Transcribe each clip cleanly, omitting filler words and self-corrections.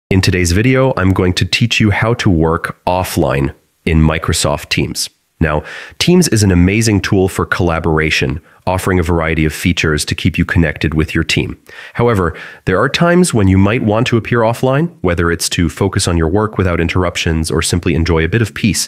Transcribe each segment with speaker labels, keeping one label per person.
Speaker 1: In today's video, I'm going to teach you how to work offline in Microsoft Teams. Now, Teams is an amazing tool for collaboration, offering a variety of features to keep you connected with your team. However, there are times when you might want to appear offline, whether it's to focus on your work without interruptions or simply enjoy a bit of peace.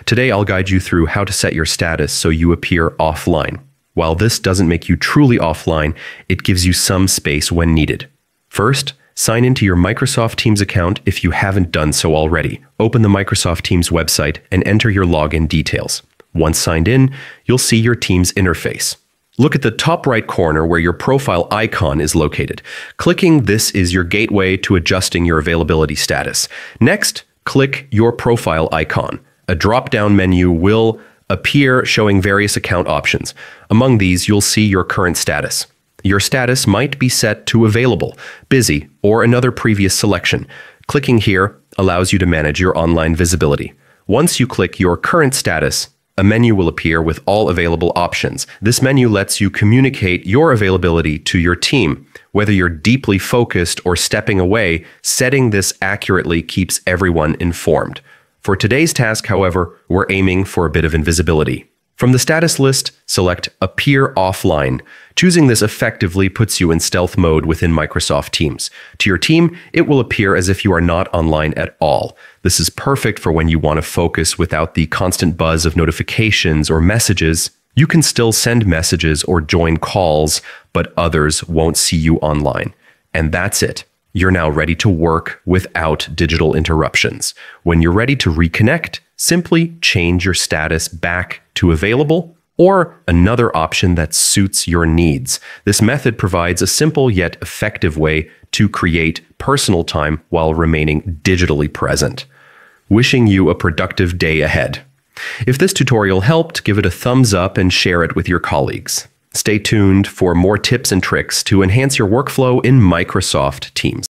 Speaker 1: Today, I'll guide you through how to set your status so you appear offline. While this doesn't make you truly offline, it gives you some space when needed. First, sign into your Microsoft Teams account if you haven't done so already. Open the Microsoft Teams website and enter your login details. Once signed in, you'll see your Teams interface. Look at the top right corner where your profile icon is located. Clicking this is your gateway to adjusting your availability status. Next, click your profile icon. A drop-down menu will appear showing various account options. Among these, you'll see your current status. Your status might be set to available, busy, or another previous selection. Clicking here allows you to manage your online visibility. Once you click your current status, a menu will appear with all available options. This menu lets you communicate your availability to your team. Whether you're deeply focused or stepping away, setting this accurately keeps everyone informed. For today's task, however, we're aiming for a bit of invisibility. From the status list, select Appear Offline. Choosing this effectively puts you in stealth mode within Microsoft Teams. To your team, it will appear as if you are not online at all. This is perfect for when you want to focus without the constant buzz of notifications or messages. You can still send messages or join calls, but others won't see you online. And that's it. You're now ready to work without digital interruptions. When you're ready to reconnect, simply change your status back to available or another option that suits your needs. This method provides a simple yet effective way to create personal time while remaining digitally present. Wishing you a productive day ahead. If this tutorial helped, give it a thumbs up and share it with your colleagues. Stay tuned for more tips and tricks to enhance your workflow in Microsoft Teams.